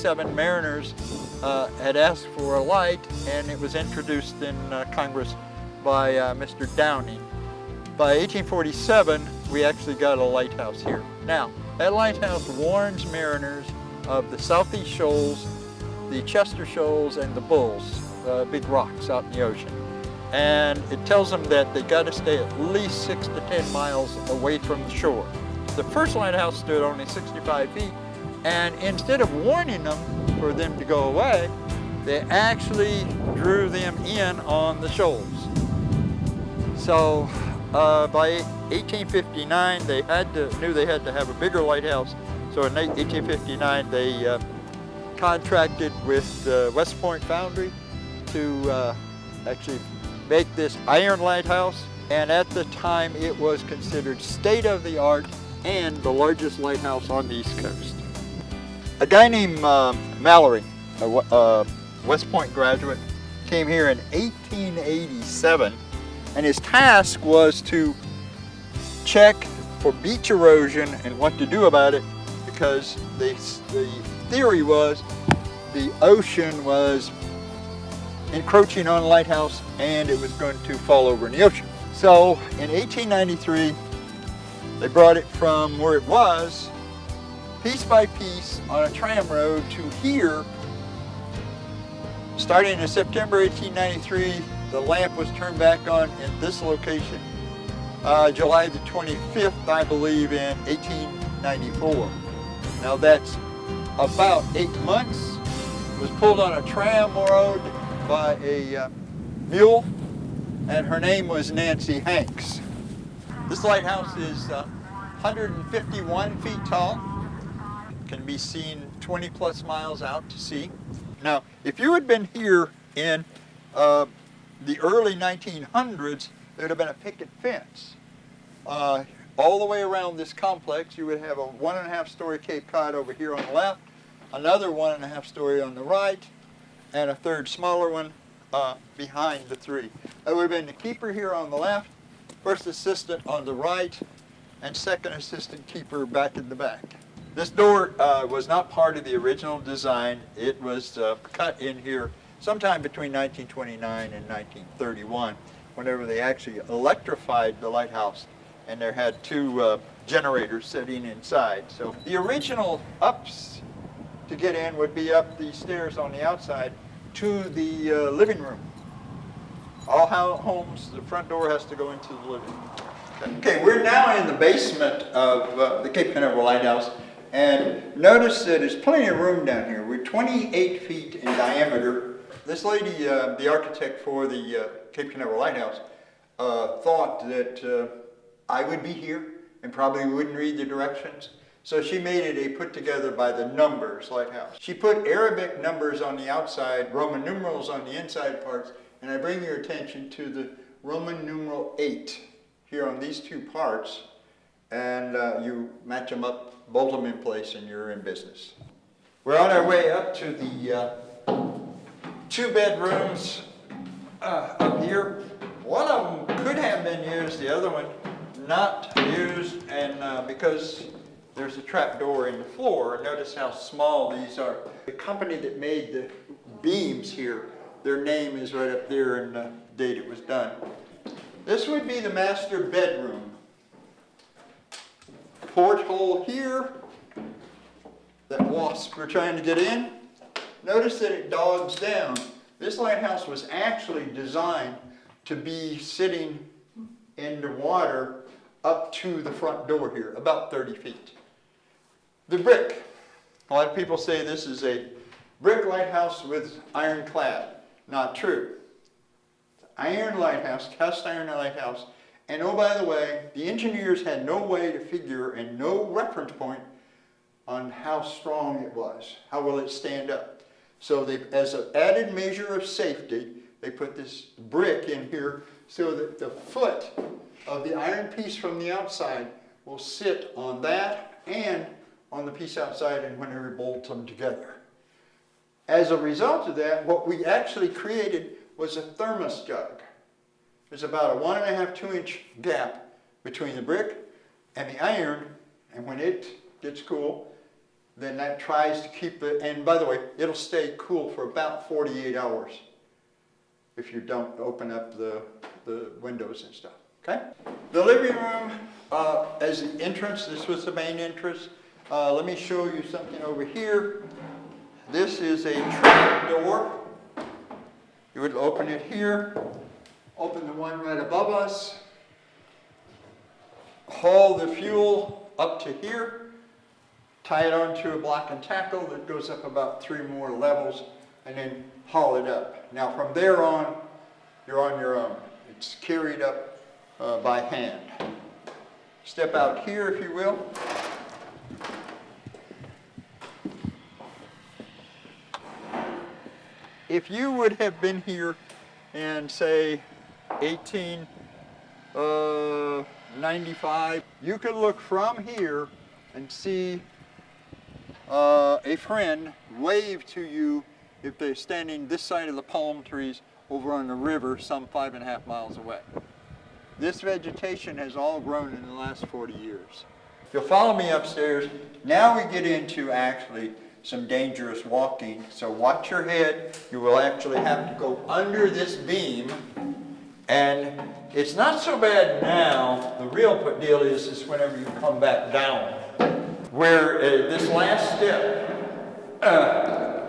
1847, mariners had asked for a light, and it was introduced in Congress by Mr. Downing. By 1847, we actually got a lighthouse here. Now, that lighthouse warns mariners of the Southeast Shoals, the Chester Shoals, and the Bulls, big rocks out in the ocean. And it tells them that they got to stay at least 6 to 10 miles away from the shore. The first lighthouse stood only 65 feet, and instead of warning them for them to go away, they actually drew them in on the shoals. So by 1859, they knew they had to have a bigger lighthouse. So in 1859, they contracted with West Point Foundry to actually make this iron lighthouse, and at the time it was considered state-of-the-art and the largest lighthouse on the East Coast. A guy named Mallory, a West Point graduate, came here in 1887, and his task was to check for beach erosion and what to do about it, because the theory was the ocean was encroaching on the lighthouse and it was going to fall over in the ocean. So in 1893, they brought it from where it was, piece by piece, on a tram road to here. Starting in September 1893, the lamp was turned back on in this location. July the 25th, I believe, in 1894. Now that's about 8 months. It was pulled on a tram road by a mule, and her name was Nancy Hanks. This lighthouse is 151 feet tall. It can be seen 20 plus miles out to sea. Now, if you had been here in the early 1900s, there would have been a picket fence. All the way around this complex, you would have a 1.5 story Cape Cod over here on the left, another 1.5 story on the right, and a third smaller one behind the three. That would have been the keeper here on the left, first assistant on the right, and second assistant keeper back in the back. This door was not part of the original design. It was cut in here sometime between 1929 and 1931, whenever they actually electrified the lighthouse, and there had 2 generators sitting inside. So the original ups to get in would be up the stairs on the outside to the living room. All homes, the front door has to go into the living room. Okay, we're now in the basement of the Cape Canaveral Lighthouse, and notice that there's plenty of room down here. We're 28 feet in diameter. This lady, the architect for the Cape Canaveral Lighthouse, thought that I would be here and probably wouldn't read the directions. So she made it a put together by the numbers lighthouse. She put Arabic numbers on the outside, Roman numerals on the inside parts, and I bring your attention to the Roman numeral 8 here on these 2 parts, and you match them up, bolt them in place, and you're in business. We're on our way up to the 2 bedrooms up here. One of them could have been used, the other one not used, and because there's a trap door in the floor. Notice how small these are. The company that made the beams here, their name is right up there and the date it was done. This would be the master bedroom. Porthole here that wasps were trying to get in. Notice that it dogs down. This lighthouse was actually designed to be sitting in the water up to the front door here, about 30 feet. The brick. A lot of people say this is a brick lighthouse with ironclad. Not true. Iron lighthouse, cast iron lighthouse, and oh, by the way, the engineers had no way to figure and no reference point on how strong it was, how will it stand up. So they, as an added measure of safety, they put this brick in here so that the foot of the iron piece from the outside will sit on that and on the piece outside, and whenever we bolt them together. As a result of that, what we actually created was a thermos jug. There's about a 1.5 to 2 inch gap between the brick and the iron, and when it gets cool, then that tries to keep the, and by the way, it'll stay cool for about 48 hours if you don't open up the windows and stuff, okay? The living room, as the entrance, this was the main entrance. Let me show you something over here. This is a trap door. You would open it here, open the one right above us, haul the fuel up to here, tie it onto a block and tackle that goes up about 3 more levels, and then haul it up. Now from there on, you're on your own. It's carried up by hand. Step out here, if you will. If you would have been here in, say, 1895, you could look from here and see a friend wave to you if they're standing this side of the palm trees over on the river some 5.5 miles away. This vegetation has all grown in the last 40 years. If you'll follow me upstairs, now we get into actually some dangerous walking, so watch your head. You will actually have to go under this beam, and it's not so bad now. The real deal is whenever you come back down, where this last step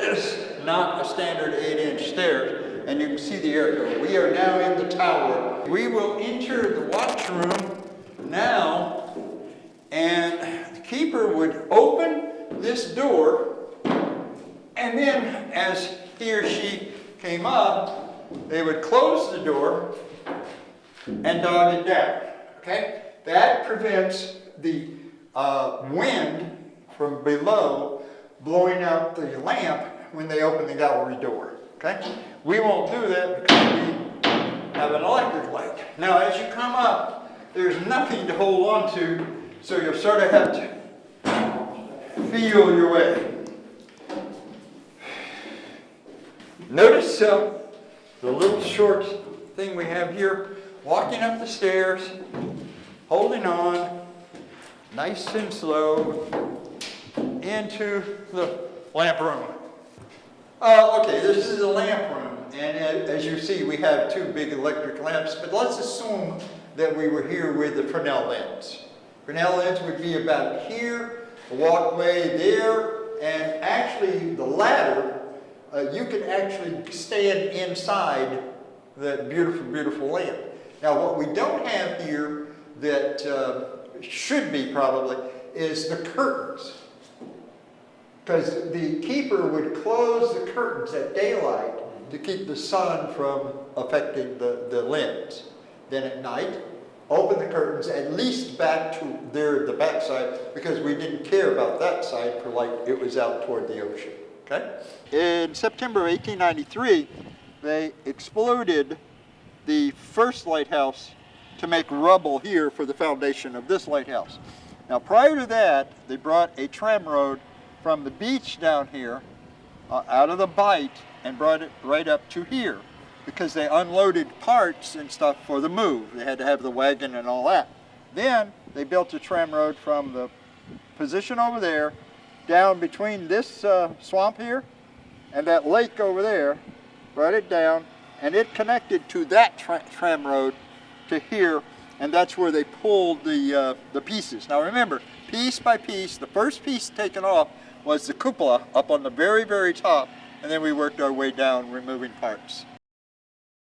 is not a standard 8-inch stairs, and you can see the area. We are now in the tower. We will enter the watch room now, and the keeper would open this door, and then as he or she came up, they would close the door and dog it down, okay? That prevents the wind from below blowing out the lamp when they open the gallery door, okay? We won't do that because we have an electric light. Now as you come up, there's nothing to hold on to, so you'll sort of have to feel your way. Notice the little short thing we have here, walking up the stairs, holding on, nice and slow, into the lamp room. Okay, this is the lamp room, and as you see, we have 2 big electric lamps, but let's assume that we were here with the Fresnel lens. Fresnel lens would be about here, a walkway there, and actually the ladder, you can actually stand inside that beautiful, beautiful lamp. Now what we don't have here that should be probably is the curtains. Because the keeper would close the curtains at daylight to keep the sun from affecting the lens. Then at night, open the curtains at least back to the back side, because we didn't care about that side for light. It was out toward the ocean. Okay? In September of 1893, they exploded the first lighthouse to make rubble here for the foundation of this lighthouse. Now prior to that, they brought a tram road from the beach down here, out of the bight, and brought it right up to here, because they unloaded parts and stuff for the move. They had to have the wagon and all that. Then they built a tram road from the position over there down between this swamp here and that lake over there, brought it down, and it connected to that tram road to here, and that's where they pulled the pieces. Now remember, piece by piece, the first piece taken off was the cupola up on the very, very top, and then we worked our way down removing parts.